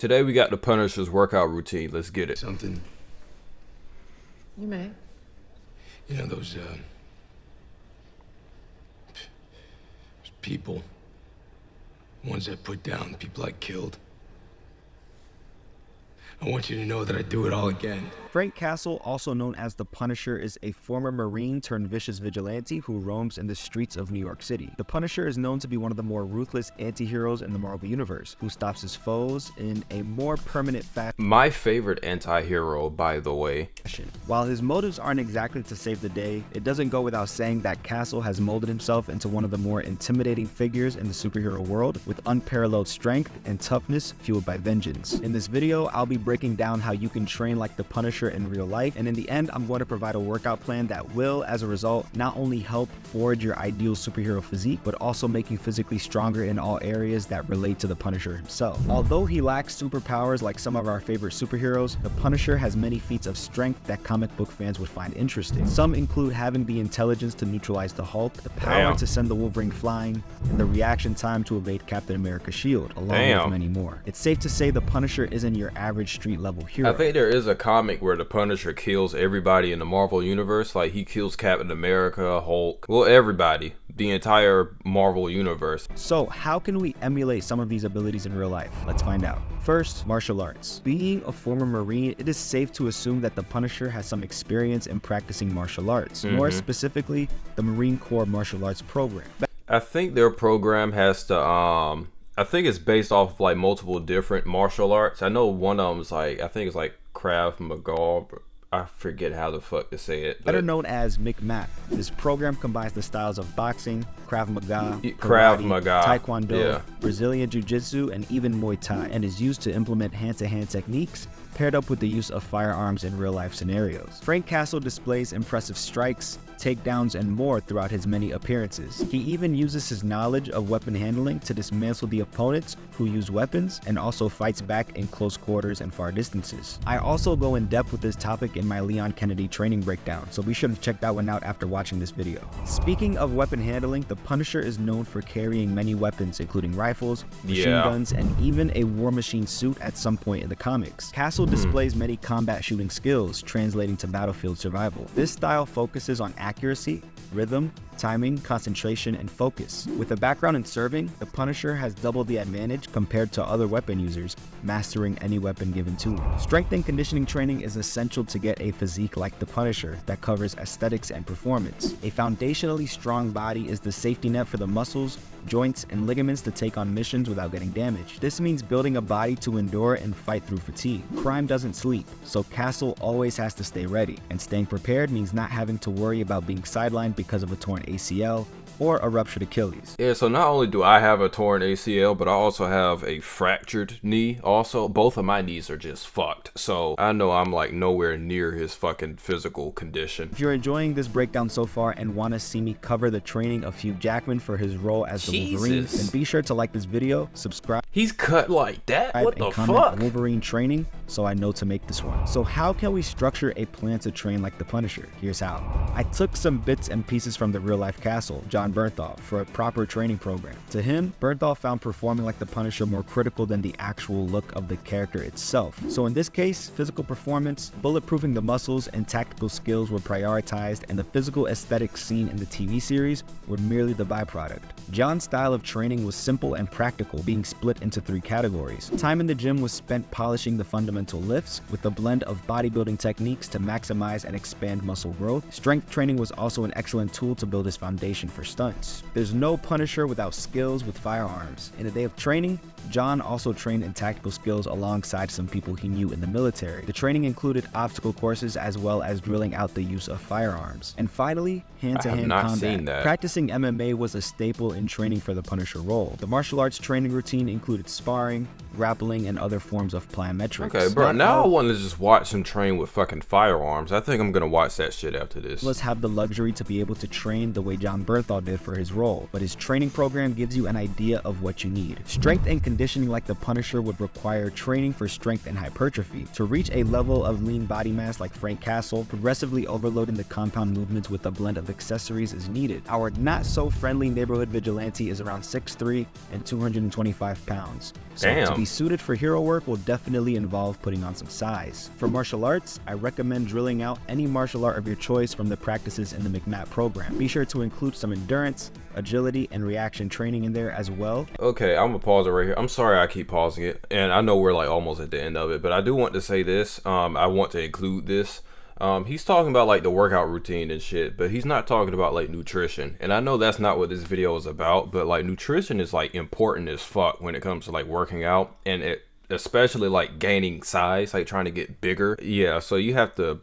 Today we got the Punisher's workout routine. Let's get it. Something. You may. You know those people, ones that put down the people I killed. I want you to know that I do it all again. Frank Castle, also known as the Punisher, is a former Marine turned vicious vigilante who roams in the streets of New York City. The Punisher is known to be one of the more ruthless anti-heroes in the Marvel Universe, who stops his foes in a more permanent fashion. My favorite anti-hero, by the way. While his motives aren't exactly to save the day, it doesn't go without saying that Castle has molded himself into one of the more intimidating figures in the superhero world, with unparalleled strength and toughness fueled by vengeance. In this video, I'll be breaking down how you can train like the Punisher in real life, and in the end, I'm going to provide a workout plan that will, as a result, not only help forge your ideal superhero physique, but also make you physically stronger in all areas that relate to the Punisher himself. Although he lacks superpowers like some of our favorite superheroes, the Punisher has many feats of strength that comic book fans would find interesting. Some include having the intelligence to neutralize the Hulk, the power to send the Wolverine flying, and the reaction time to evade Captain America's shield, along with many more. It's safe to say the Punisher isn't your average street-level hero. I think there is a comic where the Punisher kills everybody in the Marvel Universe. Like, he kills Captain America, Hulk, well, everybody. The entire Marvel Universe. So, how can we emulate some of these abilities in real life? Let's find out. First, martial arts. Being a former Marine, it is safe to assume that the Punisher has some experience in practicing martial arts. More specifically, the Marine Corps martial arts program. I think their program has to, I think it's based off of like multiple different martial arts. I know one of them is like, I think it's like Krav Maga. I forget how the fuck to say it. Better known as MCMAP. This program combines the styles of boxing, Krav Maga, Taekwondo, Brazilian Jiu-Jitsu, and even Muay Thai, and is used to implement hand-to-hand techniques paired up with the use of firearms in real-life scenarios. Frank Castle displays impressive strikes, takedowns, and more throughout his many appearances. He even uses his knowledge of weapon handling to dismantle the opponents who use weapons, and also fights back in close quarters and far distances. I also go in depth with this topic in my Leon Kennedy training breakdown, so be sure to check that one out after watching this video. Speaking of weapon handling, the Punisher is known for carrying many weapons, including rifles, machine guns, and even a War Machine suit at some point in the comics. Castle displays many combat shooting skills, translating to battlefield survival. This style focuses on accuracy, rhythm, timing, concentration, and focus. With a background in serving, the Punisher has double the advantage compared to other weapon users, mastering any weapon given to him. Strength and conditioning training is essential to get a physique like the Punisher that covers aesthetics and performance. A foundationally strong body is the safety net for the muscles, joints, and ligaments to take on missions without getting damaged. This means building a body to endure and fight through fatigue. Crime doesn't sleep, so Castle always has to stay ready, and staying prepared means not having to worry about being sidelined because of a torn ACL or a ruptured Achilles. Yeah, so not only do I have a torn ACL, but I also have a fractured knee also. Both of my knees are just fucked. So I know I'm like nowhere near his fucking physical condition. If you're enjoying this breakdown so far and want to see me cover the training of Hugh Jackman for his role as the Wolverine, then be sure to like this video, subscribe. He's cut like that? What the fuck? Wolverine training, so I know to make this one. So how can we structure a plan to train like the Punisher? Here's how. I took some bits and pieces from the real life Castle, John Bernthal, for a proper training program. To him, Bernthal found performing like the Punisher more critical than the actual look of the character itself. So in this case, physical performance, bulletproofing the muscles, and tactical skills were prioritized, and the physical aesthetics seen in the TV series were merely the byproduct. John's style of training was simple and practical, being split into 3 categories. Time in the gym was spent polishing the fundamental lifts with a blend of bodybuilding techniques to maximize and expand muscle growth. Strength training was also an excellent tool to build his foundation for stunts. There's no Punisher without skills with firearms. In a day of training, John also trained in tactical skills alongside some people he knew in the military. The training included obstacle courses as well as drilling out the use of firearms. And finally, hand-to-hand combat. Practicing MMA was a staple in training for the Punisher role. The martial arts training routine included sparring, grappling, and other forms of plyometrics. Okay, bro, now I want to just watch him train with fucking firearms. I think I'm gonna watch that shit after this. Let's have the luxury to be able to train the way John Bernthal did for his role, but his training program gives you an idea of what you need. Strength and conditioning like the Punisher would require training for strength and hypertrophy. To reach a level of lean body mass like Frank Castle, progressively overloading the compound movements with a blend of accessories is needed. Our not-so-friendly neighborhood vigilante is around 6'3" and 225 pounds. pounds. So Damn. to be suited for hero work will definitely involve putting on some size. For martial arts, I recommend drilling out any martial art of your choice from the practices in the MCMAP program. Be sure to include some endurance, agility, and reaction training in there as well. Okay, I'm gonna pause it right here. I'm sorry I keep pausing it, and I know we're like almost at the end of it, but I do want to say this. I want to include this. He's talking about like the workout routine and shit, but he's not talking about like nutrition. And I know that's not what this video is about, but like nutrition is like important as fuck when it comes to like working out, and it especially like gaining size, like trying to get bigger. Yeah, so you have to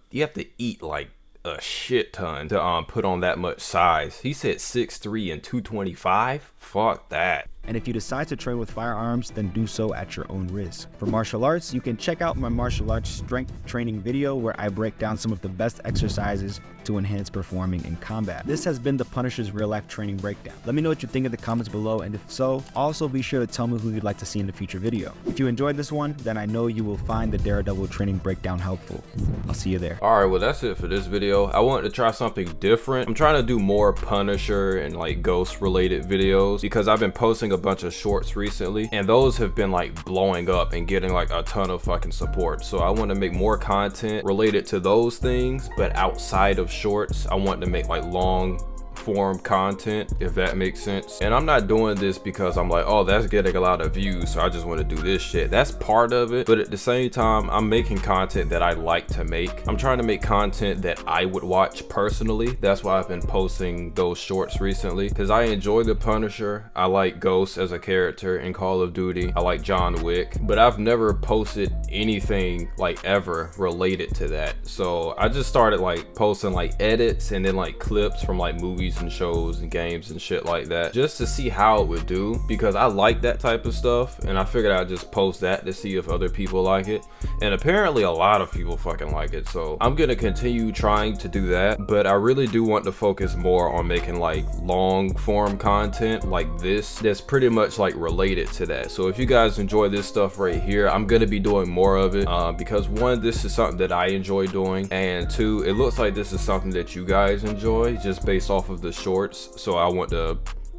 eat like a shit ton to put on that much size. He said 6'3" and 225. Fuck that. And if you decide to train with firearms, then do so at your own risk. For martial arts, you can check out my martial arts strength training video where I break down some of the best exercises to enhance performing in combat. This has been the Punisher's real life training breakdown. Let me know what you think in the comments below, and if so, also be sure to tell me who you'd like to see in a future video. If you enjoyed this one, then I know you will find the Daredevil training breakdown helpful. I'll see you there. Alright, well that's it for this video. I wanted to try something different. I'm trying to do more Punisher and like Ghost related videos because I've been posting a bunch of shorts recently, and those have been like blowing up and getting like a ton of fucking support. So I want to make more content related to those things, but outside of shorts. I want to make like long form content, if that makes sense. And I'm not doing this because I'm like, oh, that's getting a lot of views, so I just want to do this shit. That's part of it, but at the same time, I'm making content that I like to make. I'm trying to make content that I would watch personally. That's why I've been posting those shorts recently, because I enjoy the Punisher. I like Ghost as a character in Call of Duty. I like John Wick, but I've never posted anything like ever related to that. So I just started like posting like edits and then like clips from like movies and shows and games and shit like that, just to see how it would do, because I like that type of stuff, and I figured I'd just post that to see if other people like it, and apparently a lot of people fucking like it. So I'm gonna continue trying to do that, but I really do want to focus more on making like long form content like this that's pretty much like related to that. So if you guys enjoy this stuff right here, I'm gonna be doing more of it, because one, this is something that I enjoy doing, and two, it looks like this is something that you guys enjoy just based off of the shorts. So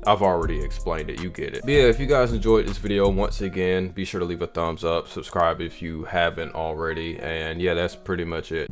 I've already explained it, you get it. But yeah, if you guys enjoyed this video, once again, be sure to leave a thumbs up, subscribe if you haven't already, and yeah, that's pretty much it.